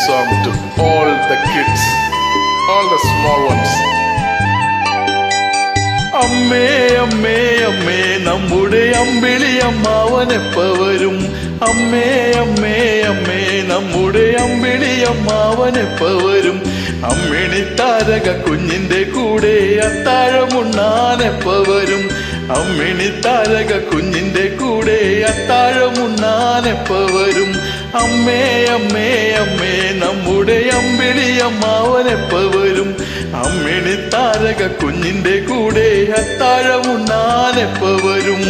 song to all the kids, all the small ones. അമ്മേ അമ്മേ അമ്മേ നമ്മുടെ അമ്പിളി അമ്മാവനെപ്പ വരും. അമ്മേ അമ്മേ അമ്മേ നമ്മുടെ അമ്പിളി അമ്മാവനെപ്പ വരും. അമ്മിണി താരക കുഞ്ഞിന്റെ കൂടെ അത്താഴമുണ്ണാനെപ്പ വരും. അമ്മിണി താരക കുഞ്ഞിന്റെ കൂടെ അത്താഴമുണ്ണാനെപ്പ വരും. അമ്മേ അമ്മേ അമ്മേ നമ്മുടെ അമ്പിളി അമ്മാവനെപ്പ വരും. അമ്മിണി താരക കുഞ്ഞിന്റെ കൂടെ അത്താഴമുണ്ണാനെപ്പ വരും.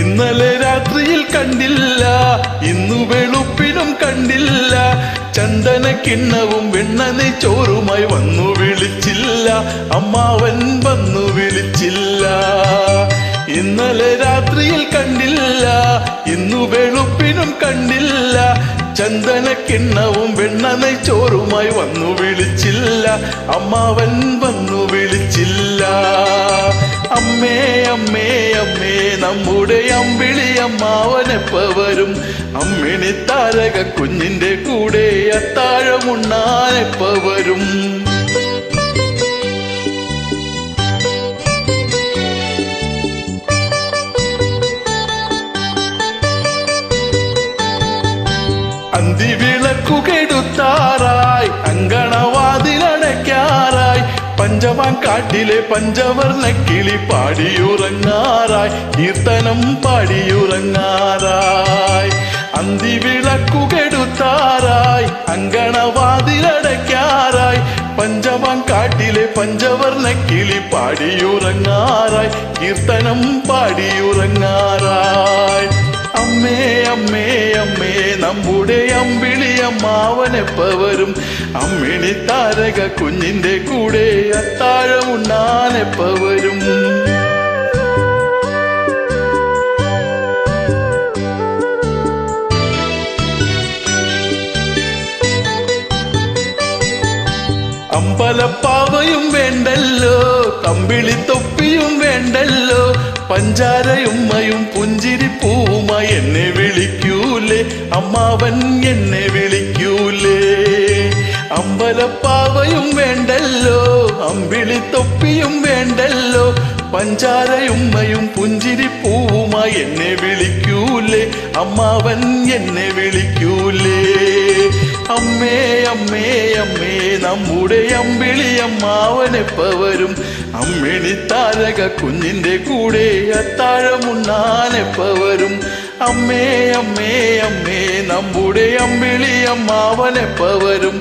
ഇന്നലെ രാത്രിയിൽ കണ്ടില്ല, ഇന്നു വെളുപ്പിനും കണ്ടില്ല. ചന്ദന കിണ്ണവും വെണ്ണ ചോറുമായി വന്നു വിളിച്ചില്ല, അമ്മാവൻ വന്നു വിളിച്ചില്ല. ഇന്നലെ രാത്രിയിൽ കണ്ടില്ല, ഇന്നു വെളുപ്പിനും കണ്ടില്ല. ചന്ദന കിണ്ണവും വെണ്ണ ചോറുമായി വന്നു വിളിച്ചില്ല, അമ്മാവൻ വന്നു വിളിച്ചില്ല. അമ്മേ അമ്മേ അമ്മേ നമ്മുടെ അമ്പിളി അമ്മാവനെപ്പ വരും. അമ്മിണി താരക കുഞ്ഞിന്റെ കൂടെ അത്താഴമുണ്ണാനെപ്പ വരും. അന്തിവിളക്കു കെടുത്താറായി, അങ്കണവാതിലടയ്ക്കാറായി. പഞ്ചവാൻ കാട്ടിലെ പഞ്ചവർണ്ണ കിളി പാടിയുറങ്ങാറായി, കീർത്തനം പാടിയുറങ്ങാറായി. അന്തിവിളക്കു കെടുത്താറായി, അങ്കണവാതിലടയ്ക്കാറായി. പഞ്ചവാൻ കാട്ടിലെ പഞ്ചവർണ്ണ കിളി പാടിയുറങ്ങാറായി, കീർത്തനം പാടിയുറങ്ങാറായി. അമ്മേ അമ്മേ അമ്മേ നമ്മുടെ അമ്പിളി അമ്മാവനെപ്പ വരും. അമ്മിണി താരക കുഞ്ഞിന്റെ കൂടെ അത്താഴമുണ്ണാനെപ്പ വരും. അമ്പലപ്പാവയും വേണ്ടല്ലോ, കമ്പിളി തൊപ്പിയും വേണ്ടല്ലോ. പഞ്ചാരയുമ്മയും പുഞ്ചിരിപ്പൂവുമായി എന്നെ വിളിക്കൂലേ, അമ്മാവൻ എന്നെ വിളിക്കൂലേ. അമ്പലപ്പാവയും വേണ്ടല്ലോ, അമ്പിളി തൊപ്പിയും വേണ്ടല്ലോ. പഞ്ചാരയുമ്മയും പുഞ്ചിരിപ്പൂവുമായി എന്നെ വിളിക്കൂലേ, അമ്മാവൻ എന്നെ വിളിക്കൂലേ. അമ്മേ അമ്മേ അമ്മേ നമ്മുടെ അമ്പിളി അമ്മാവനെപ്പ വരും. അമ്മിണി താരക കുഞ്ഞിന്റെ കൂടെ അത്താഴമുണ്ണാനെപ്പ വരും. അമ്മേ അമ്മേ അമ്മേ നമ്മുടെ അമ്പിളി അമ്മാവനെപ്പ വരും.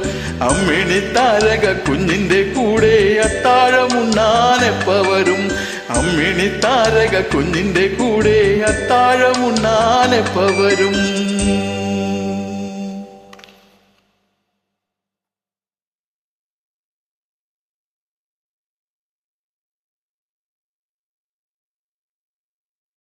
അമ്മിണി താരക കുഞ്ഞിന്റെ കൂടെ അത്താഴമുണ്ണാനെപ്പ വരും. അമ്മിണി താരക കുഞ്ഞിന്റെ കൂടെ അത്താഴമുണ്ണാനെപ്പ വരും.